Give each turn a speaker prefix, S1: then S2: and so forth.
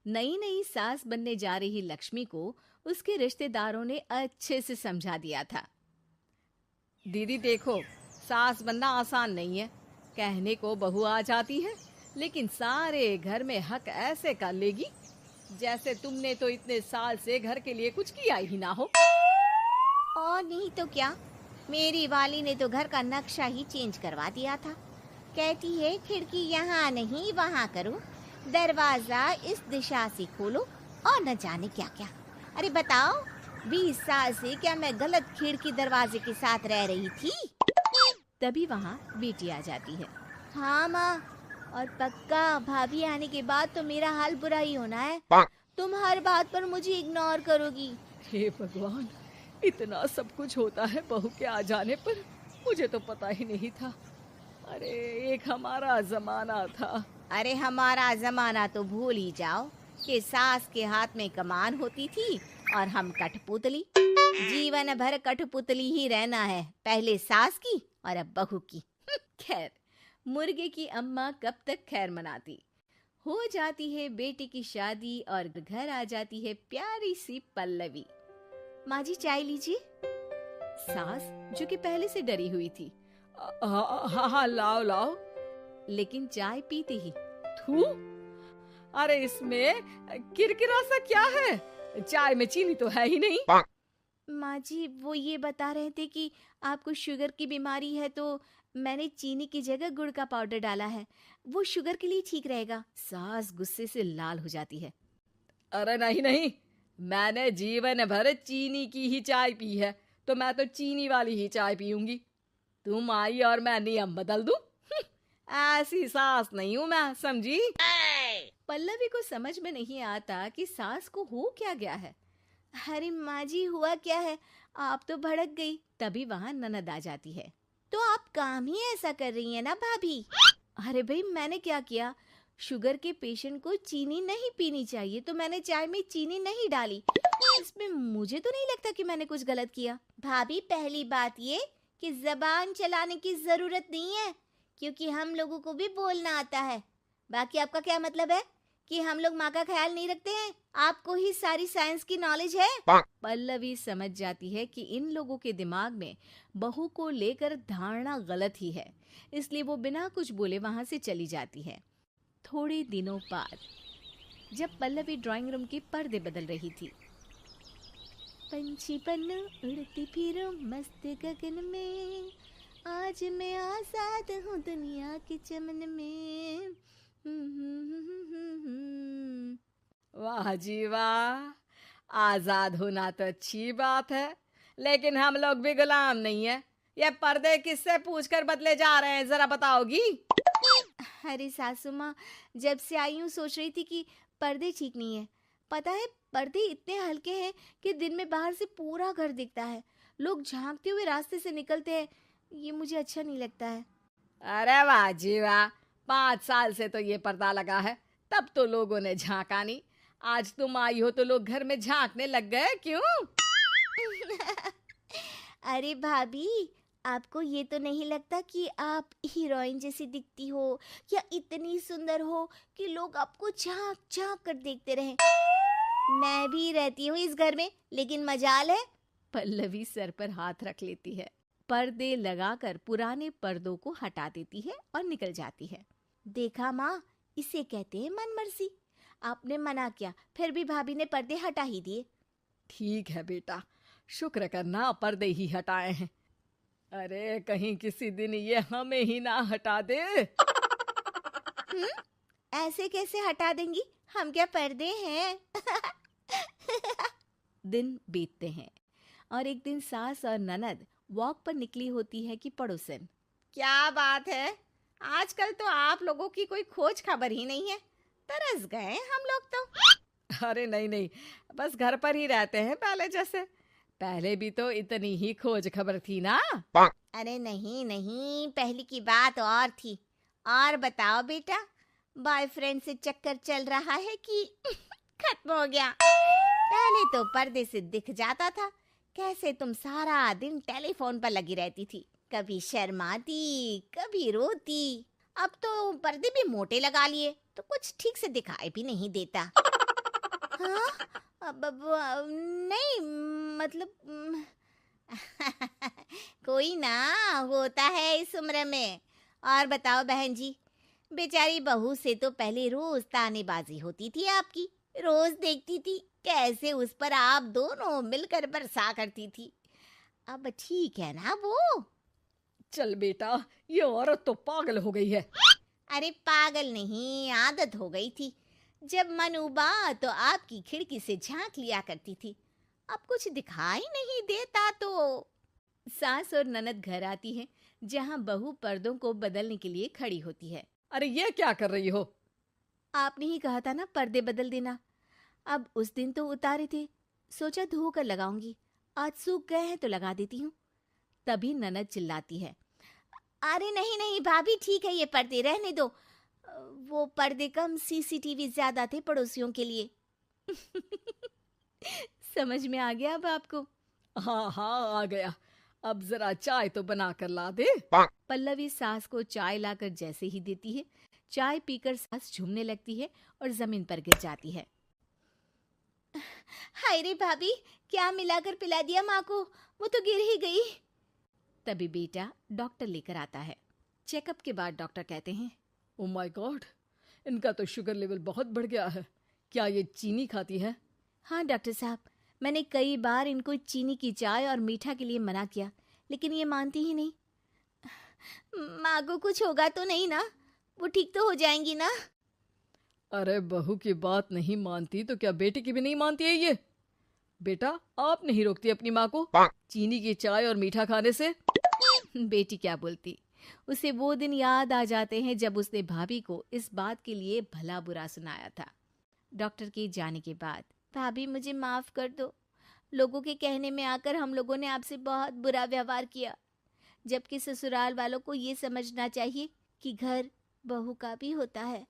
S1: नई नई सास बनने जा रही लक्ष्मी को उसके रिश्तेदारों ने अच्छे से समझा दिया था। दीदी देखो, सास बनना आसान नहीं है। कहने को बहू आ जाती है, लेकिन सारे घर में हक ऐसे कर लेगी जैसे तुमने तो इतने साल से घर के लिए कुछ किया ही ना हो।
S2: और नहीं तो क्या, मेरी वाली ने तो घर का नक्शा ही चेंज करवा दिया था। कहती है खिड़की यहाँ नहीं वहाँ करो, दरवाजा इस दिशा से खोलो और न जाने क्या क्या। अरे बताओ, 20 साल से क्या मैं गलत खिड़की दरवाजे के साथ रह रही थी?
S1: तभी वहाँ बेटी आ जाती है।
S2: हाँ माँ, और पक्का भाभी आने के बाद तो मेरा हाल बुरा ही होना है। तुम हर बात पर मुझे इग्नोर करोगी।
S1: हे भगवान, इतना सब कुछ होता है बहू के आ जाने पर, मुझे तो पता ही नहीं था। अरे एक हमारा जमाना था।
S2: अरे हमारा जमाना तो भूल ही जाओ कि सास के हाथ में कमान होती थी और हम कठपुतली। जीवन भर कठपुतली ही रहना है, पहले सास की और अब बहू की।
S1: खैर, मुर्गे की अम्मा कब तक खैर मनाती। हो जाती है बेटी की शादी और घर आ जाती है प्यारी सी पल्लवी।
S2: माँ जी चाय लीजिए।
S1: सास जो कि पहले से डरी हुई थी, हाँ हाँ लाओ लाओ, लेकिन चाय पीते ही थू, अरे इसमें किरकिरा सा क्या है? चाय में चीनी तो है ही नहीं।
S2: माँ जी वो ये बता रहे थे कि आपको शुगर की बीमारी है, तो मैंने चीनी की जगह गुड़ का पाउडर डाला है, वो शुगर के लिए ठीक रहेगा।
S1: सास गुस्से से लाल हो जाती है। अरे नहीं नहीं, मैंने जीवन भर चीनी की ही चाय पी है, तो मैं तो चीनी वाली ही चाय पीऊंगी। तुम आई और मैं नियम बदल दूं? ऐसी सास नहीं हूं मैं, समझी? पल्लवी को समझ में नहीं आता कि सास को हो क्या गया है।
S2: अरे माँ जी हुआ क्या है, आप तो भड़क गई।
S1: तभी वहाँ ननद आ जाती है।
S2: तो आप काम ही ऐसा कर रही है ना भाभी?
S1: अरे भाई मैंने क्या किया? शुगर के पेशेंट को चीनी नहीं पीनी चाहिए, तो मैंने चाय में चीनी नहीं डाली। इसमें मुझे तो नहीं लगता कि मैंने कुछ गलत किया।
S2: भाभी पहली बात ये कि जबान चलाने की जरूरत नहीं है, क्योंकि हम लोगों को भी बोलना आता है। बाकी आपका क्या मतलब है कि हम लोग माँ का ख्याल नहीं रखते हैं? आपको ही सारी साइंस की नॉलेज है।
S1: पल्लवी समझ जाती है कि इन लोगों के दिमाग में बहू को लेकर धारणा गलत ही है, इसलिए वो बिना कुछ बोले वहां से चली जाती है। थोड़े दिनों बाद जब पल्लवी ड्राइंग रूम के पर्दे बदल रही थी,
S2: पंछी पन्नू उड़ती फिरूं मस्त गगन में, आज मैं आजाद हूँ दुनिया के चमन में।
S1: वाह जी वाह, आजाद होना तो अच्छी बात है, लेकिन हम लोग भी गुलाम नहीं है। ये पर्दे किससे पूछकर बदले जा रहे हैं, जरा बताओगी?
S2: अरे सासू माँ, जब से आई हूँ सोच रही थी कि पर्दे ठीक नहीं है। पता है, पर्दे इतने हल्के हैं कि दिन में बाहर से पूरा घर दिखता है, लोग झांकते हुए रास्ते से निकलते हैं। ये मुझे अच्छा नहीं लगता है।
S1: अरे वाह जी वाह, 5 साल से तो ये पर्दा लगा है, तब तो लोगों ने झांका नहीं। आज तुम आई हो तो लोग घर में झांकने लग गए, क्यों?
S2: अरे भाभी, आपको ये तो नहीं लगता कि आप हीरोइन जैसी दिखती हो, या इतनी सुंदर हो कि लोग आपको झांक झांक कर देखते रहें? मैं भी रहती हूँ इस घर में, लेकिन मजाल है।
S1: पल्लवी सर पर हाथ रख लेती है, पर्दे लगाकर पुराने पर्दों को हटा देती है और निकल जाती है।
S2: देखा माँ, इसे कहते हैं मनमर्जी। आपने मना किया, फिर भी भाभी ने पर्दे हटा ही दिए।
S1: ठीक है बेटा, शुक्र करना पर्दे ही हटाए हैं। अरे कहीं किसी दिन ये हमें ही ना हटा दे।
S2: ऐसे कैसे हटा देंगी, हम क्या पर्दे हैं?
S1: दिन बीतते हैं और एक दिन सास और ननद वॉक पर निकली होती है कि पड़ोसन,
S2: क्या बात है, आजकल तो आप लोगों की कोई खोज खबर ही नहीं है। तरस गए हम लोग तो।
S1: अरे नहीं नहीं, बस घर पर ही रहते हैं पहले जैसे। पहले भी तो इतनी ही खोज खबर थी ना।
S2: अरे नहीं नहीं, पहले की बात और थी। और बताओ बेटा, बॉयफ्रेंड से चक्कर चल रहा है कि खत्म हो गया? पहले तो पर्दे से दिख जाता था कैसे तुम सारा दिन टेलीफोन पर लगी रहती थी, कभी शर्माती कभी रोती। अब तो पर्दे भी मोटे लगा लिए तो कुछ ठीक से दिखाई भी नहीं देता। हाँ? नहीं, मतलब कोई ना, होता है इस उम्र में। और बताओ बहन जी, बेचारी बहू से तो पहले रोज तानेबाजी होती थी आपकी, रोज देखती थी कैसे उस पर आप दोनों मिलकर बरसा करती थी। अब ठीक है ना वो?
S1: चल बेटा, ये औरत तो पागल हो गई है।
S2: अरे पागल नहीं, आदत हो गई थी। जब मन उबा तो आपकी खिड़की से झांक लिया करती थी, अब कुछ दिखाई नहीं देता तो। सास और ननद घर आती है, जहां बहू पर्दों को बदलने के लिए खड़ी होती है।
S1: अरे ये क्या कर रही हो?
S2: आपने ही कहा था ना पर्दे बदल देना। अब उस दिन तो उतारे थे, सोचा धो कर लगाऊंगी, आज सूख गए हैं तो लगा देती हूँ। तभी ननद चिल्लाती है, अरे नहीं नहीं भाभी, ठीक है ये पर्दे रहने दो। वो पर्दे कम, सीसीटीवी ज्यादा थे पड़ोसियों के लिए। समझ में आ गया अब आपको?
S1: हाँ हाँ, आ गया। अब जरा चाय तो बना कर ला दे।
S2: पल्लवी सास को चाय लाकर जैसे ही देती है, चाय पीकर सास झूमने लगती है और जमीन पर गिर जाती है। हाय रे भाभी, क्या मिलाकर पिला दिया माँ को, वो तो गिर ही गई। तभी बेटा डॉक्टर लेकर आता है। चेकअप के बाद डॉक्टर कहते हैं,
S1: ओ माय गॉड, इनका तो शुगर लेवल बहुत बढ़ गया है। क्या ये चीनी खाती है?
S2: हाँ डॉक्टर साहब, मैंने कई बार इनको चीनी की चाय और मीठा के लिए मना किया, लेकिन ये मानती ही नहीं। माँ को कुछ होगा तो नहीं ना? वो ठीक तो हो जाएंगी ना?
S1: अरे बहू की बात नहीं मानती तो क्या बेटी की भी नहीं मानती है ये? बेटा, आप नहीं रोकती अपनी माँ को चीनी की चाय और मीठा खाने से?
S2: बेटी क्या बोलती, उसे वो दिन याद आ जाते हैं जब उसने भाभी को इस बात के लिए भला बुरा सुनाया था। डॉक्टर के जाने के बाद, भाभी मुझे माफ कर दो, लोगों के कहने में आकर हम लोगों ने आपसे बहुत बुरा व्यवहार किया, जबकि ससुराल वालों को ये समझना चाहिए कि घर बहू का भी होता है।